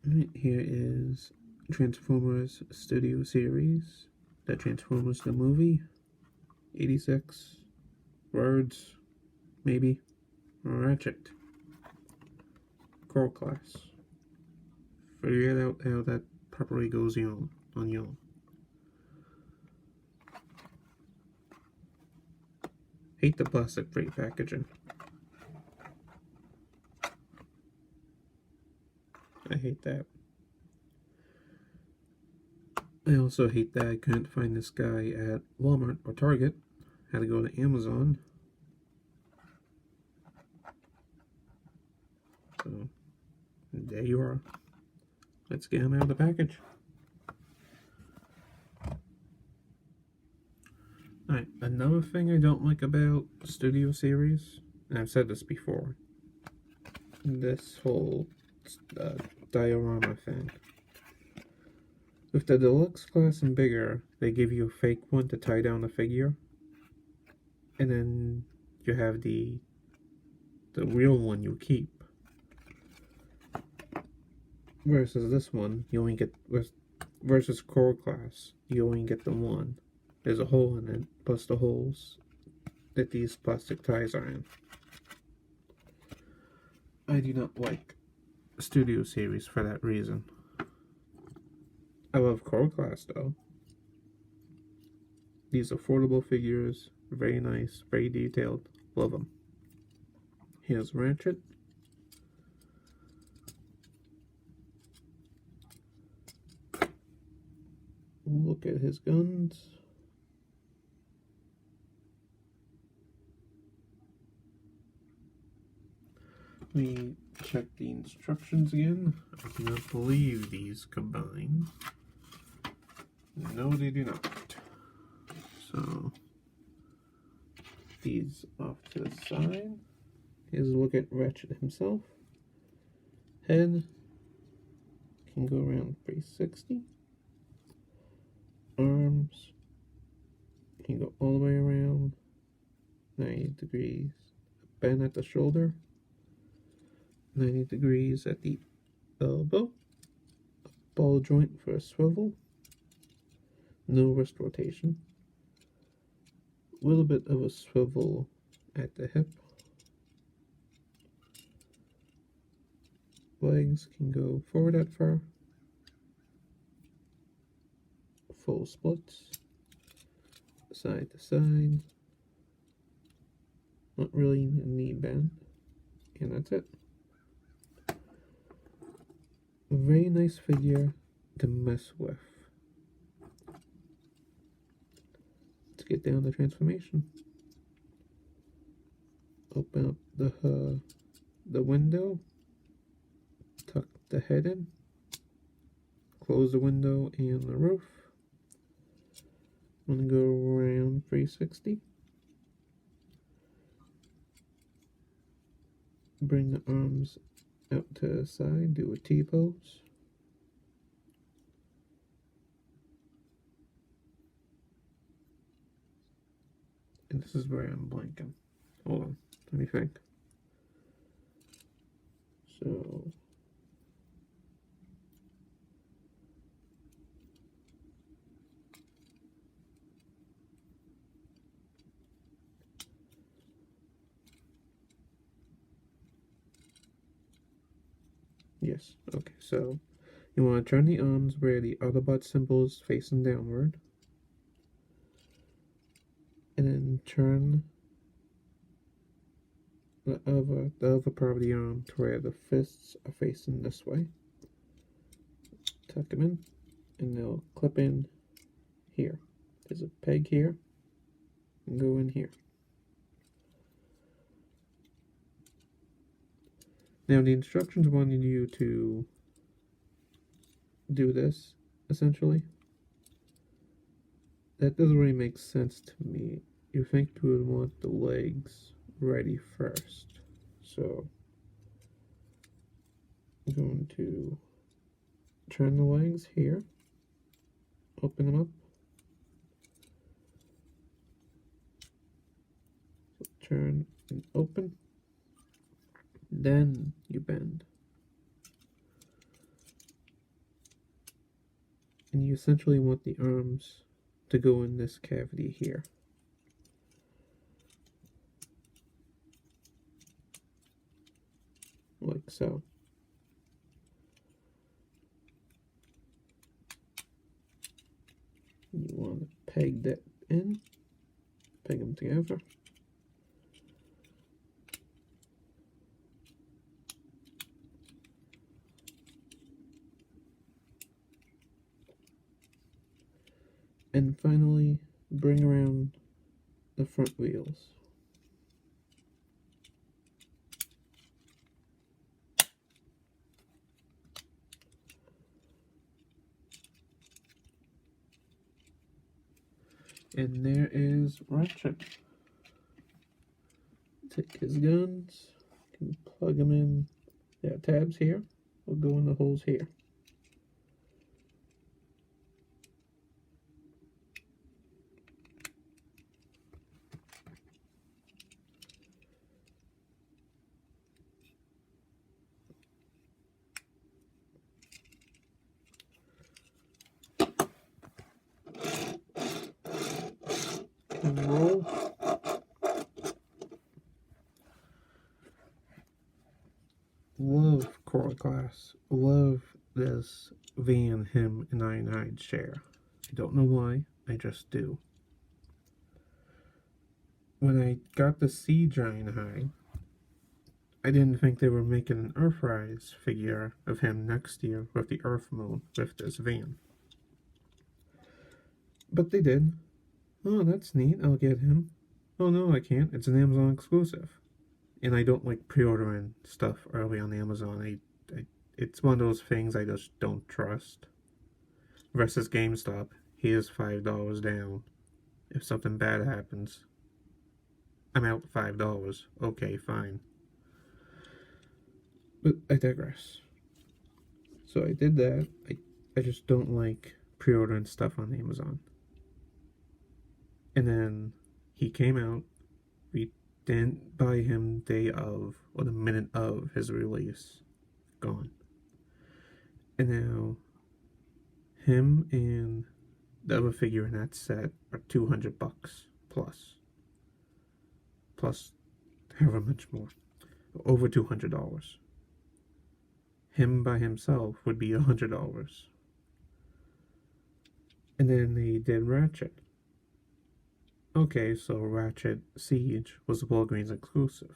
Right, here is Transformers Studio Series. The Transformers the movie. 86. Words. Maybe. Ratchet. Core class. Figure out how that properly goes on your own. Hate the plastic free packaging. I hate that. I also hate that I couldn't find this guy at Walmart or Target. Had to go to Amazon. So, there you are. Let's get him out of the package. Alright, another thing I don't like about Studio Series, and I've said this before, this whole diorama thing. With the deluxe class and bigger, they give you a fake one to tie down the figure, and then you have the real one you keep. Versus this one, you only get, versus core class, you only get the one. There's a hole in it, plus the holes that these plastic ties are in. I do not like Studio Series for that reason. I love core class though. These affordable figures, very nice, very detailed, love them. Here's Ratchet. Look at his guns. Let me check the instructions again. I do not believe these combine. No, they do not. So, these off to the side. Here's a look at Ratchet himself. Head can go around 360. Arms can go all the way around 90 degrees. Bend at the shoulder. 90 degrees at the elbow. A ball joint for a swivel. No wrist rotation. A little bit of a swivel at the hip. Legs can go forward that far. Full splits. Side to side. Not really a knee bend. And that's it. A very nice figure to mess with. Let's get down to transformation. Open up the window. Tuck the head in. Close the window and the roof. I'm gonna go around 360. Bring the arms out to the side, do a T-pose. And this is where I'm blanking. Hold on, let me think. So, yes, okay, so you want to turn the arms where the Autobot symbol is facing downward. And then turn the other part of the arm to where the fists are facing this way. Tuck them in, and they'll clip in here. There's a peg here, and go in here. Now the instructions wanted you to do this, essentially. That doesn't really make sense to me. You think you would want the legs ready first. So, I'm going to turn the legs here, open them up, so turn and open, then you bend. And you essentially want the arms to go in this cavity here. Like so. You want to peg that in, peg them together. And finally, bring around the front wheels. And there is Ratchet. Take his guns, can plug them in. Yeah, tabs here will go in the holes here. And roll. Love Core Class. Love this van him and Ironhide share. I don't know why, I just do. When I got the Siege Ironhide, I didn't think they were making an Earthrise figure of him next year with the Earth Moon with this van. But they did. Oh, that's neat, I'll get him. Oh no, I can't, it's an Amazon exclusive. And I don't like pre-ordering stuff early on Amazon. It's one of those things I just don't trust. Versus GameStop, here's $5 down. If something bad happens, I'm out $5. Okay, fine. But I digress. So I did that. I just don't like pre-ordering stuff on Amazon. And then he came out. We didn't buy him day of or the minute of his release. Gone. And now him and the other figure in that set are $200 plus. Plus however much more. Over $200. Him by himself would be $100. And then they did Ratchet. Okay, so Ratchet Siege was a Walgreens exclusive.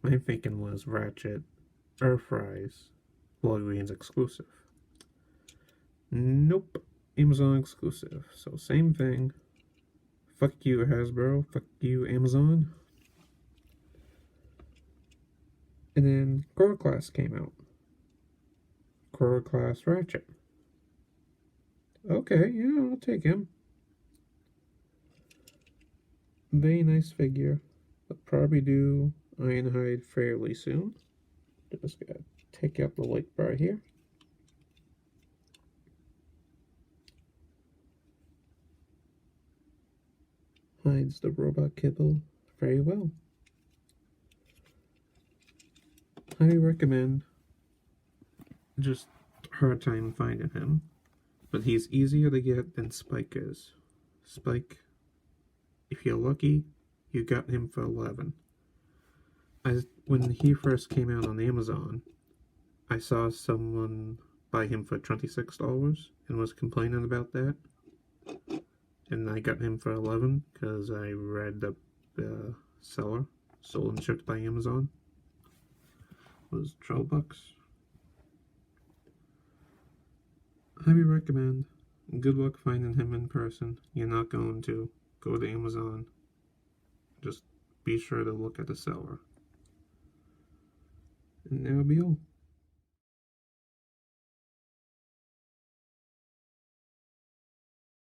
My thinking was Ratchet Earthrise Walgreens exclusive. Nope, Amazon exclusive. So same thing. Fuck you, Hasbro. Fuck you, Amazon. And then Core Class came out. Core Class Ratchet. Okay, yeah, I'll take him. Very nice figure. I'll probably do Ironhide fairly soon. Just gotta take out the light bar here. Hides the robot kibble very well. Highly recommend. Just hard time finding him. But he's easier to get than Spike is. Spike, if you're lucky, you got him for $11. When he first came out on Amazon, I saw someone buy him for $26 and was complaining about that. And I got him for $11 because I read the seller, sold and shipped by Amazon, was $12. Highly recommend. Good luck finding him in person. You're not going to. Go to Amazon. Just be sure to look at the seller. And that'll be all.